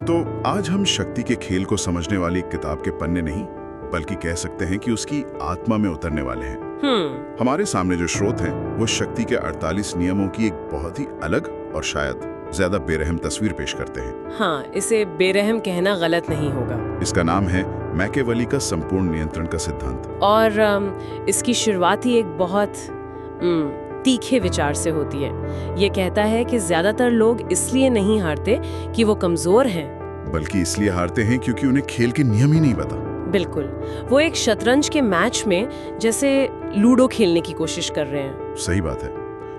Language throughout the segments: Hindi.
तो आज हम शक्ति के खेल को समझने वाली किताब के पन्ने नहीं, बल्कि कह सकते हैं कि उसकी आत्मा में उतरने वाले हैं। हमारे सामने जो स्रोत हैं, वो शक्ति के 48 नियमों की एक बहुत ही अलग और शायद ज्यादा बेरहम तस्वीर पेश करते हैं। हाँ, इसे बेरहम कहना गलत नहीं होगा। इसका नाम है मैकियावेली का संपूर्ण नियंत्रण का सिद्धांत। और इसकी शुरुआत ही एक बहुत तीखे विचार से होती है। ये कहता है कि ज्यादातर लोग इसलिए नहीं हारते कि वो कमजोर हैं, बल्कि इसलिए हारते हैं क्योंकि उन्हें खेल के नियम ही नहीं पता। बिल्कुल, वो एक शतरंज के मैच में जैसे लूडो खेलने की कोशिश कर रहे हैं। सही बात है।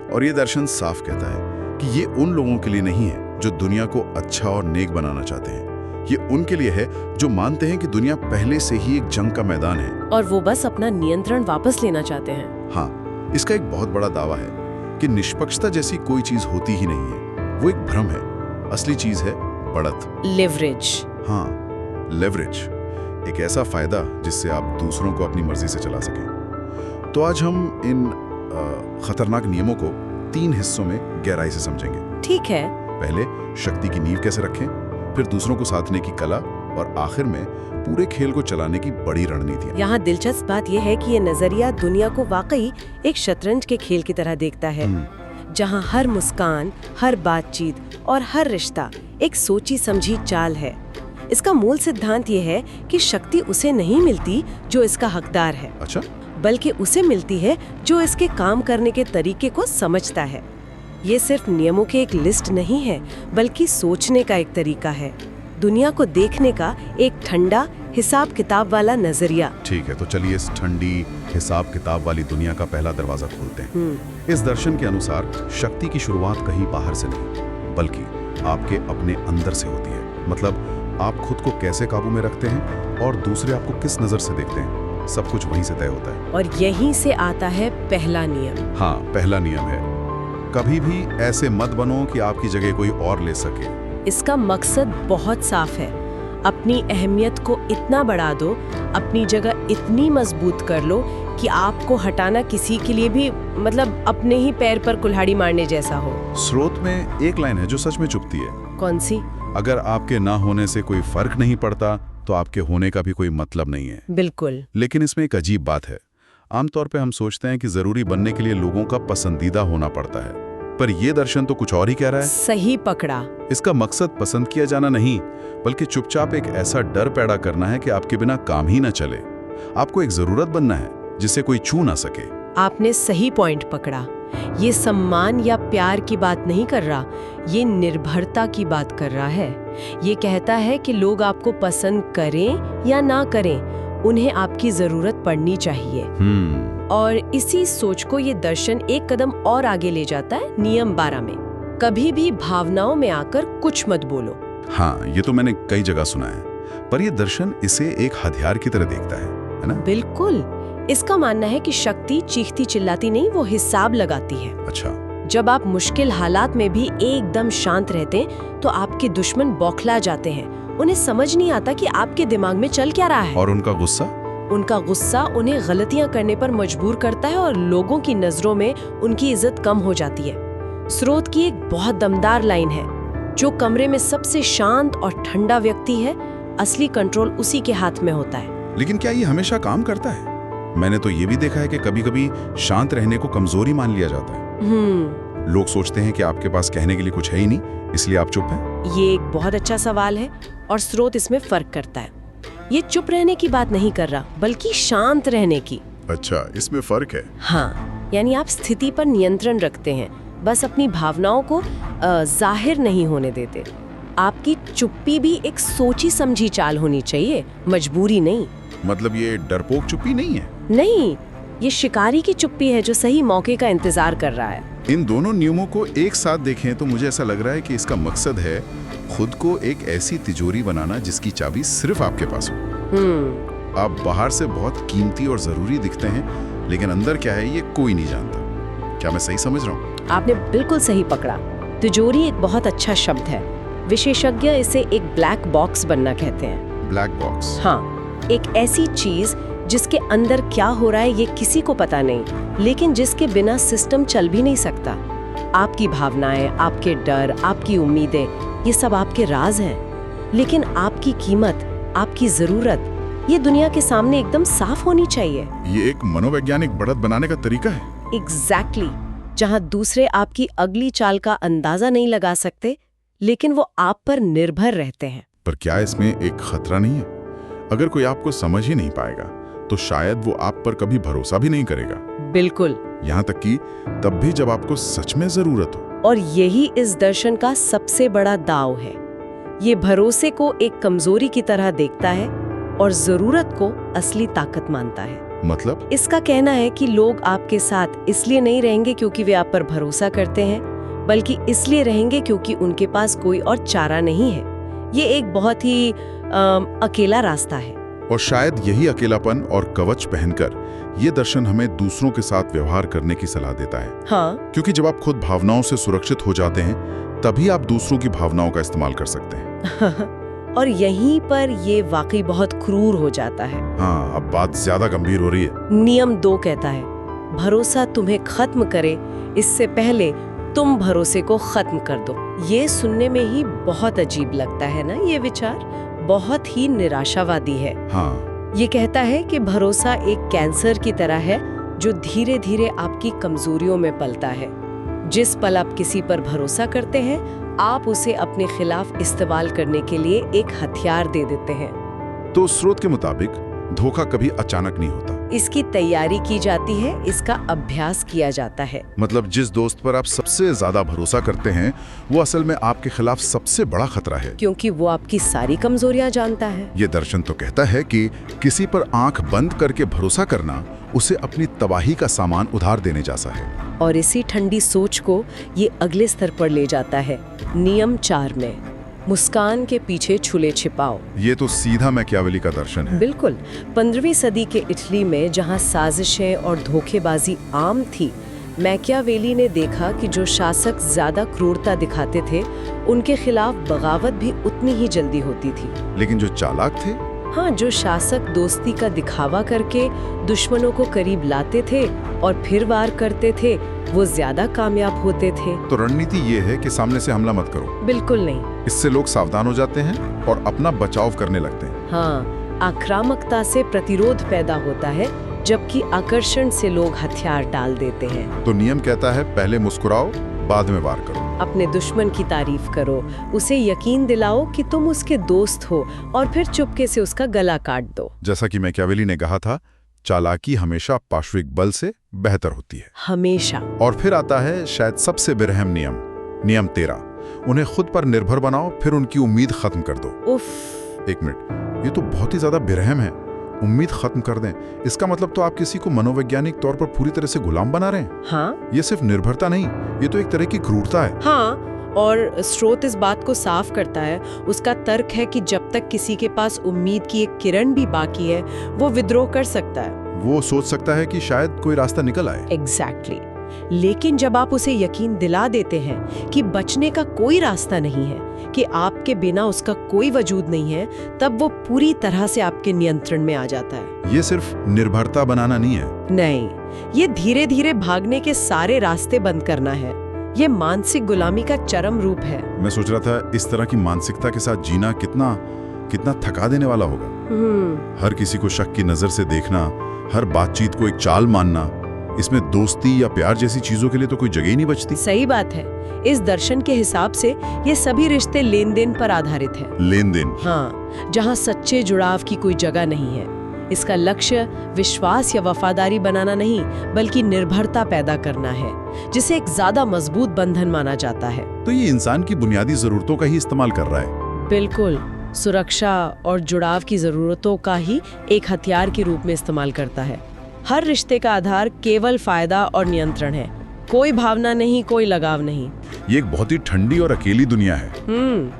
और ये दर्शन साफ कहता है कि ये उन लोगों के लिए नहीं है जो दुनिया को अच्छा और नेक बनाना चाहते हैं। ये उनके लिए है जो मानते हैं कि दुनिया पहले से ही एक जंग का मैदान है और वो बस अपना नियंत्रण वापस लेना चाहते हैं। हाँ, इसका एक बहुत बड़ा दावा है कि निष्पक्षता जैसी कोई चीज होती ही नहीं है। वो एक भ्रम है। असली चीज है बढ़त, लेवरेज। हाँ, लेवरेज, एक ऐसा फायदा जिससे आप दूसरों को अपनी मर्जी से चला सकें। तो आज हम इन खतरनाक नियमों को 3 हिस्सों में गहराई से समझेंगे। ठीक है। पहले शक्ति की नींव कैसे रखें, फिर दूसरों को साधने की कला, और आखिर में पूरे खेल को चलाने की बड़ी रणनीति। यहाँ दिलचस्प बात यह है कि ये नजरिया दुनिया को वाकई एक शतरंज के खेल की तरह देखता है, जहाँ हर मुस्कान, हर बातचीत और हर रिश्ता एक सोची समझी चाल है। इसका मूल सिद्धांत ये है कि शक्ति उसे नहीं मिलती जो इसका हकदार है। अच्छा? बल्कि उसे मिलती है जो इसके काम करने के तरीके को समझता है। ये सिर्फ नियमों की एक लिस्ट नहीं है, बल्कि सोचने का एक तरीका है, दुनिया को देखने का एक ठंडा हिसाब किताब वाला नजरिया। ठीक है, तो चलिए इस ठंडी हिसाब किताब वाली दुनिया का पहला दरवाजा खोलते हैं। इस दर्शन के अनुसार शक्ति की शुरुआत कहीं बाहर से नहीं, बल्कि आपके अपने अंदर से होती है। मतलब आप खुद को कैसे काबू में रखते हैं और दूसरे आपको किस नजर से देखते हैं, सब कुछ वहीं से तय होता है। और यहीं से आता है पहला नियम। हाँ, पहला नियम है, कभी भी ऐसे मत बनो कि आपकी जगह कोई और ले सके। इसका मकसद बहुत साफ है। अपनी अहमियत को इतना बढ़ा दो, अपनी जगह इतनी मजबूत कर लो कि आपको हटाना किसी के लिए भी मतलब अपने ही पैर पर कुल्हाड़ी मारने जैसा हो। स्रोत में एक लाइन है जो सच में चुभती है। कौन सी? अगर आपके ना होने से कोई फर्क नहीं पड़ता तो आपके होने का भी कोई मतलब नहीं है। बिल्कुल। लेकिन इसमें एक अजीब बात है। आमतौर पे हम सोचते हैं कि जरूरी बनने के लिए लोगों का पसंदीदा होना पड़ता है, पर यह दर्शन तो कुछ और ही कह रहा है। सही पकड़ा। इसका मकसद पसंद किया जाना नहीं, बल्कि चुपचाप एक ऐसा डर पैदा करना है कि आपके बिना काम ही ना चले। आपको एक जरूरत बनना है जिसे कोई छू ना सके। आपने सही पॉइंट पकड़ा। ये सम्मान या प्यार की बात नहीं कर रहा, ये निर्भरता की बात कर रहा है। ये कहता है कि लोग आपको पसंद करें या ना करें, उन्हें आपकी जरूरत पड़नी चाहिए। और इसी सोच को ये दर्शन एक कदम और आगे ले जाता है नियम 12 में। कभी भी भावनाओं में आकर कुछ मत बोलो। हाँ, ये तो मैंने कई जगह सुना है, पर ये दर्शन इसे एक हथियार की तरह देखता है ना? बिल्कुल। इसका मानना है कि शक्ति चीखती चिल्लाती नहीं, वो हिसाब लगाती है। अच्छा। जब आप मुश्किल हालात में भी एकदम शांत रहते तो आपके दुश्मन बौखला जाते हैं। उन्हें समझ नहीं आता कि आपके दिमाग में चल क्या रहा है। और उनका गुस्सा उन्हें गलतियां करने पर मजबूर करता है और लोगों की नजरों में उनकी इज्जत कम हो जाती है। स्रोत की एक बहुत दमदार लाइन है, जो कमरे में सबसे शांत और ठंडा व्यक्ति है, असली कंट्रोल उसी के हाथ में होता है। लेकिन क्या ये हमेशा काम करता है? मैंने तो ये भी देखा है कि कभी-कभी शांत रहने को कमजोरी मान लिया जाता है। लोग सोचते हैं कि आपके पास कहने के लिए कुछ है ही नहीं, इसलिए आप चुप हैं। ये एक बहुत अच्छा सवाल है और स्रोत इसमें फर्क करता है। ये चुप रहने की बात नहीं कर रहा, बल्कि शांत रहने की। अच्छा, इसमें फर्क है। हाँ, यानी आप स्थिति पर नियंत्रण रखते हैं, बस अपनी भावनाओं को जाहिर नहीं होने देते। आपकी चुप्पी भी एक सोची समझी चाल होनी चाहिए, मजबूरी नहीं। मतलब ये डरपोक चुप्पी नहीं है? नहीं, ये शिकारी की चुप्पी है जो सही मौके का इंतजार कर रहा है। इन दोनों नियमों को एक साथ देखें तो मुझे ऐसा लग रहा है कि इसका मकसद है खुद को एक ऐसी तिजोरी बनाना जिसकी चाबी सिर्फ आपके पास हो। आप बाहर से बहुत कीमती और जरूरी दिखते हैं, लेकिन अंदर क्या है ये कोई नहीं जानता। क्या मैं सही समझ रहा हूँ? आपने बिल्कुल सही पकड़ा। तिजोरी एक बहुत अच्छा शब्द है। विशेषज्ञ इसे एक ब्लैक बॉक्स बनना कहते हैं। Black box? हाँ, एक ऐसी चीज जिसके अंदर क्या हो रहा है ये किसी को पता नहीं, लेकिन जिसके बिना सिस्टम चल भी नहीं सकता। आपकी भावनाएं, आपके डर, आपकी उम्मीदें, ये सब आपके राज हैं। लेकिन आपकी कीमत, आपकी जरूरत, ये दुनिया के सामने एकदम साफ होनी चाहिए। ये एक मनोवैज्ञानिक बढ़त बनाने का तरीका है। एग्जैक्टली। जहां दूसरे आपकी अगली चाल का अंदाजा नहीं लगा सकते, लेकिन वो आप पर निर्भर रहते हैं। पर क्या इसमें एक खतरा नहीं है? अगर कोई आपको समझ ही नहीं पाएगा तो शायद वो आप पर कभी भरोसा भी नहीं करेगा। बिल्कुल। यहाँ तक कि तब भी जब आपको सच में जरूरत हो। और यही इस दर्शन का सबसे बड़ा दाव है। ये भरोसे को एक कमजोरी की तरह देखता है और जरूरत को असली ताकत मानता है। मतलब? इसका कहना है कि लोग आपके साथ इसलिए नहीं रहेंगे क्योंकि वे आप पर भरोसा करते हैं, बल्कि इसलिए रहेंगे क्योंकि उनके पास कोई और चारा नहीं है। ये एक बहुत ही अकेला रास्ता है। और शायद यही अकेलापन और कवच पहनकर ये दर्शन हमें दूसरों के साथ व्यवहार करने की सलाह देता है। हाँ। क्योंकि जब आप खुद भावनाओं से सुरक्षित हो जाते हैं, तभी आप दूसरों की भावनाओं का इस्तेमाल कर सकते हैं। और यहीं पर ये वाकई बहुत क्रूर हो जाता है। हाँ, अब बात ज्यादा गंभीर हो रही है। नियम 2 कहता है, भरोसा तुम्हें खत्म करे इससे पहले तुम भरोसे को खत्म कर दो। ये सुनने में ही बहुत अजीब लगता है ना, ये विचार बहुत ही निराशावादी है। हाँ। ये कहता है कि भरोसा एक कैंसर की तरह है जो धीरे धीरे आपकी कमजोरियों में पलता है। जिस पल आप किसी पर भरोसा करते हैं, आप उसे अपने खिलाफ इस्तेमाल करने के लिए एक हथियार दे देते हैं। तो स्रोत के मुताबिक धोखा कभी अचानक नहीं होता। इसकी तैयारी की जाती है, इसका अभ्यास किया जाता है। मतलब जिस दोस्त पर आप सबसे ज्यादा भरोसा करते हैं, वो असल में आपके खिलाफ सबसे बड़ा खतरा है, क्योंकि वो आपकी सारी कमजोरियां जानता है। ये दर्शन तो कहता है कि किसी पर आंख बंद करके भरोसा करना उसे अपनी तबाही का सामान उधार देने जैसा है। और इसी ठंडी सोच को ये अगले स्तर पर ले जाता है। नियम 4 में मुस्कान के पीछे छुले छिपाओ। ये तो सीधा मैकियावेली का दर्शन है। बिल्कुल। 15वीं सदी के इटली में जहां साजिशें और धोखेबाजी आम थी, मैकियावेली ने देखा कि जो शासक ज्यादा क्रूरता दिखाते थे, उनके खिलाफ बगावत भी उतनी ही जल्दी होती थी। लेकिन जो चालाक थे, हाँ, जो शासक दोस्ती का दिखावा करके दुश्मनों को करीब लाते थे और फिर वार करते थे, वो ज्यादा कामयाब होते थे। तो रणनीति ये है कि सामने से हमला मत करो। बिल्कुल नहीं। इससे लोग सावधान हो जाते हैं और अपना बचाव करने लगते हैं। हाँ, आक्रामकता से प्रतिरोध पैदा होता है, जबकि आकर्षण से लोग हथियार डाल देते हैं। तो नियम कहता है, पहले मुस्कुराओ, बाद में वार करो। अपने दुश्मन की तारीफ करो, उसे यकीन दिलाओ कि तुम उसके दोस्त हो, और फिर चुपके से उसका गला काट दो। जैसा कि मैकियावेली ने कहा था, चालाकी हमेशा पार्श्विक बल से बेहतर होती है। हमेशा। और फिर आता है शायद सबसे बेरहम नियम, नियम 13। उन्हें खुद पर निर्भर बनाओ, फिर उनकी उम्मीद खत्म कर दो। उफ। एक मिनट, ये तो बहुत ही ज्यादा बेरहम है। उम्मीद खत्म कर दें, इसका मतलब तो आप किसी को मनोवैज्ञानिक तौर पर पूरी तरह से गुलाम बना रहे हैं। हाँ। ये सिर्फ निर्भरता नहीं, ये तो एक तरह की क्रूरता है। हाँ, और स्रोत इस बात को साफ करता है। उसका तर्क है कि जब तक किसी के पास उम्मीद की एक किरण भी बाकी है, वो विद्रोह कर सकता है। वो सोच सकता है कि शायद कोई रास्ता निकल आए। एग्जैक्टली। लेकिन जब आप उसे यकीन दिला देते हैं कि बचने का कोई रास्ता नहीं है, कि आपके बिना उसका कोई वजूद नहीं है, तब वो पूरी तरह से आपके नियंत्रण में आ जाता है। ये सिर्फ निर्भरता बनाना नहीं है। नहीं, ये धीरे धीरे भागने के सारे रास्ते बंद करना है। ये मानसिक गुलामी का चरम रूप है। मैं सोच रहा था, इस तरह की मानसिकता के साथ जीना कितना थका देने वाला होगा। हर किसी को शक की नजर से देखना, हर बातचीत को एक चाल मानना, इसमें दोस्ती या प्यार जैसी चीजों के लिए तो कोई जगह ही नहीं बचती। सही बात है। इस दर्शन के हिसाब से ये सभी रिश्ते लेन देन पर आधारित है। लेन देन? हाँ, जहाँ सच्चे जुड़ाव की कोई जगह नहीं है। इसका लक्ष्य विश्वास या वफादारी बनाना नहीं, बल्कि निर्भरता पैदा करना है, जिसे एक ज्यादा मजबूत बंधन माना जाता है। तो ये इंसान की बुनियादी जरूरतों का ही इस्तेमाल कर रहा है। बिल्कुल, सुरक्षा और जुड़ाव की जरूरतों का ही एक हथियार के रूप में इस्तेमाल करता है। हर रिश्ते का आधार केवल फायदा और नियंत्रण है, कोई भावना नहीं, कोई लगाव नहीं। ये एक बहुत ही ठंडी और अकेली दुनिया है।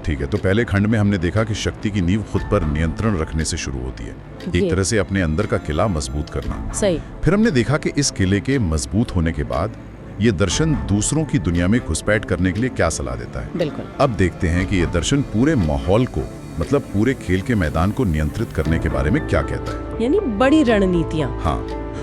ठीक है, तो पहले खंड में हमने देखा कि शक्ति की नींव खुद पर नियंत्रण रखने से शुरू होती है, एक तरह से अपने अंदर का किला मजबूत करना। सही। फिर हमने देखा कि इस किले के मजबूत होने के बाद ये दर्शन दूसरों की दुनिया में घुसपैठ करने के लिए क्या सलाह देता है। बिल्कुल। अब देखते हैं कि ये दर्शन पूरे माहौल को, मतलब पूरे खेल के मैदान को नियंत्रित करने के बारे में क्या कहता है, यानी बड़ी रणनीतियाँ। हाँ,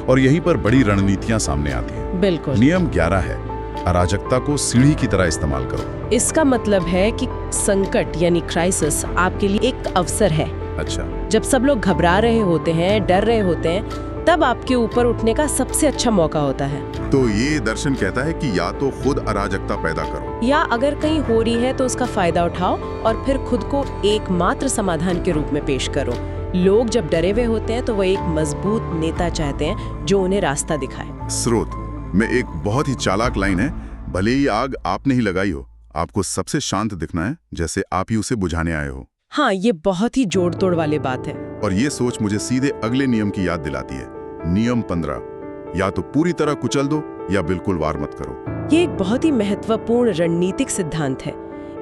और यहीं पर बड़ी रणनीतियाँ सामने आती हैं। बिल्कुल। नियम 11 है अराजकता को सीढ़ी की तरह इस्तेमाल करो। इसका मतलब है कि संकट यानी क्राइसिस आपके लिए एक अवसर है। अच्छा, जब सब लोग घबरा रहे होते हैं, डर रहे होते हैं, तब आपके ऊपर उठने का सबसे अच्छा मौका होता है। तो ये दर्शन कहता है कि या तो खुद अराजकता पैदा करो, या अगर कहीं हो रही है तो उसका फायदा उठाओ और फिर खुद को एकमात्र समाधान के रूप में पेश करो। लोग जब डरे हुए होते हैं तो वो एक मजबूत नेता चाहते हैं जो उन्हें रास्ता दिखाए। स्रोत में एक बहुत ही चालाक लाइन है, भले ही आग आपने ही लगाई हो, आपको सबसे शांत दिखना है, जैसे आप ही उसे बुझाने आए हो। हाँ, ये बहुत ही जोड़ तोड़ वाली बात है। और ये सोच मुझे सीधे अगले नियम की याद दिलाती है, नियम 15, या तो पूरी तरह कुचल दो या बिल्कुल वार मत करो। ये एक बहुत ही महत्वपूर्ण रणनीतिक सिद्धांत है।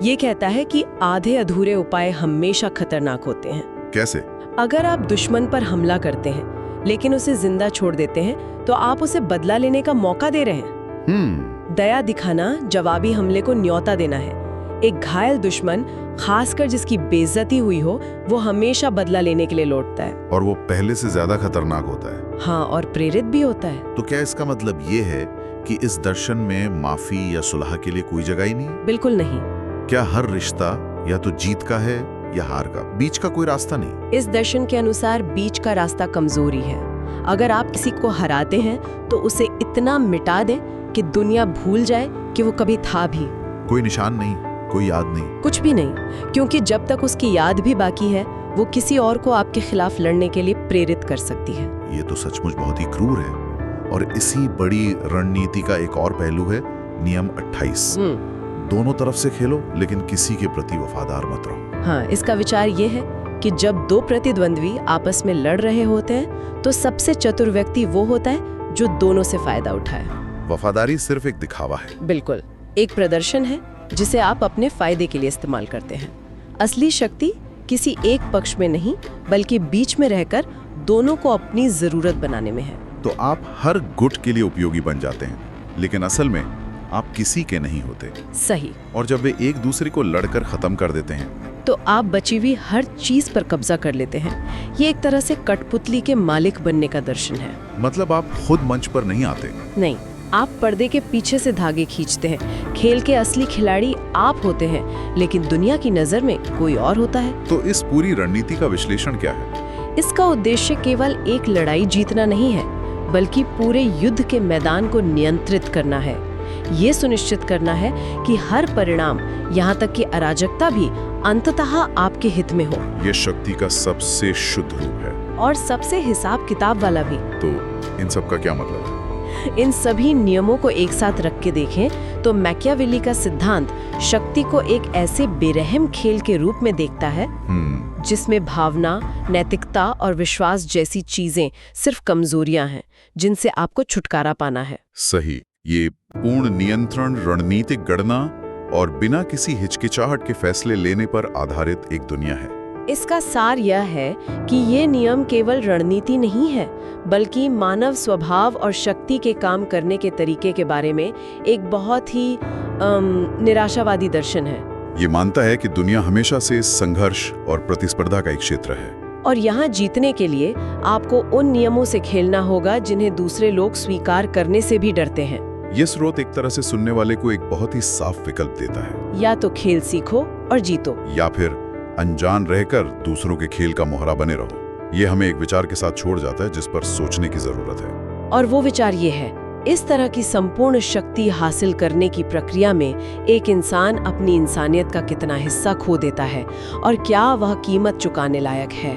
ये कहता है कि आधे अधूरे उपाय हमेशा खतरनाक होते हैं। कैसे? अगर आप दुश्मन पर हमला करते हैं लेकिन उसे जिंदा छोड़ देते हैं तो आप उसे बदला लेने का मौका दे रहे हैं। दया दिखाना जवाबी हमले को न्योता देना है। एक घायल दुश्मन, खासकर जिसकी बेइज्जती हुई हो, वो हमेशा बदला लेने के लिए लौटता है। और वो पहले से ज्यादा खतरनाक होता है। हाँ, और प्रेरित भी होता है। तो क्या इसका मतलब ये है कि इस दर्शन में माफी या सुलह के लिए कोई जगह ही नहीं? बिल्कुल नहीं। क्या हर रिश्ता या तो जीत का है या हार का, बीच का कोई रास्ता नहीं? इस दर्शन के अनुसार बीच का रास्ता कमजोरी है। अगर आप किसी को हराते हैं तो उसे इतना मिटा दें कि दुनिया भूल जाए कि वो कभी था भी। कोई निशान नहीं, कोई याद नहीं, कुछ भी नहीं, क्योंकि जब तक उसकी याद भी बाकी है वो किसी और को आपके खिलाफ लड़ने के लिए प्रेरित कर सकती है। ये तो सचमुच बहुत ही क्रूर है। और इसी बड़ी रणनीति का एक और पहलू है नियम 28। दोनों तरफ से खेलो लेकिन किसी के प्रति वफादार मत रहो। हाँ, इसका विचार ये है कि जब दो प्रतिद्वंद्वी आपस में लड़ रहे होते हैं तो सबसे चतुर व्यक्ति वो होता है जो दोनों से फायदा उठाए। वफादारी सिर्फ एक दिखावा है। बिल्कुल, एक प्रदर्शन है जिसे आप अपने फायदे के लिए इस्तेमाल करते हैं। असली शक्ति किसी एक पक्ष में नहीं बल्कि बीच में रहकर दोनों को अपनी जरूरत बनाने में है। तो आप हर गुट के लिए उपयोगी बन जाते हैं, लेकिन असल में आप किसी के नहीं होते। सही। और जब वे एक दूसरे को लड़कर खत्म कर देते हैं तो आप बची हुई हर चीज पर कब्जा कर लेते हैं। ये एक तरह से कठपुतली के मालिक बनने का दर्शन है। मतलब आप खुद मंच पर नहीं आते। नहीं, आप पर्दे के पीछे से धागे खींचते हैं। खेल के असली खिलाड़ी आप होते हैं, लेकिन दुनिया की नजर में कोई और होता है। तो इस पूरी रणनीति का विश्लेषण क्या है? इसका उद्देश्य केवल एक लड़ाई जीतना नहीं है, बल्कि पूरे युद्ध के मैदान को नियंत्रित करना है। ये सुनिश्चित करना है कि हर परिणाम, यहाँ तक कि अराजकता भी अंततः आपके हित में हो। ये शक्ति का सबसे शुद्ध रूप है और सबसे हिसाब किताब वाला भी। तो इन सब का क्या मतलब है? इन सभी नियमों को एक साथ रख के देखें तो मैकियावेली का सिद्धांत शक्ति को एक ऐसे बेरहम खेल के रूप में देखता है जिसमें भावना, नैतिकता और विश्वास जैसी चीजें सिर्फ कमजोरियां हैं जिनसे आपको छुटकारा पाना है। सही। ये पूर्ण नियंत्रण, रणनीतिक गणना और बिना किसी हिचकिचाहट के फैसले लेने पर आधारित एक दुनिया है। इसका सार यह है कि ये नियम केवल रणनीति नहीं है, बल्कि मानव स्वभाव और शक्ति के काम करने के तरीके के बारे में एक बहुत ही निराशावादी दर्शन है। ये मानता है कि दुनिया हमेशा से संघर्ष और प्रतिस्पर्धा का एक क्षेत्र है, और यहाँ जीतने के लिए आपको उन नियमों से खेलना होगा जिन्हें दूसरे लोग स्वीकार करने से भी डरते हैं। ये स्रोत एक तरह से सुनने वाले को एक बहुत ही साफ विकल्प देता है। या तो खेल सीखो और जीतो, या फिर अनजान रहकर दूसरों के खेल का मोहरा बने रहो। ये हमें एक विचार के साथ छोड़ जाता है जिस पर सोचने की जरूरत है। और वो विचार ये है, इस तरह की संपूर्ण शक्ति हासिल करने की प्रक्रिया में एक इंसान अपनी इंसानियत का कितना हिस्सा खो देता है और क्या वह कीमत चुकाने लायक है।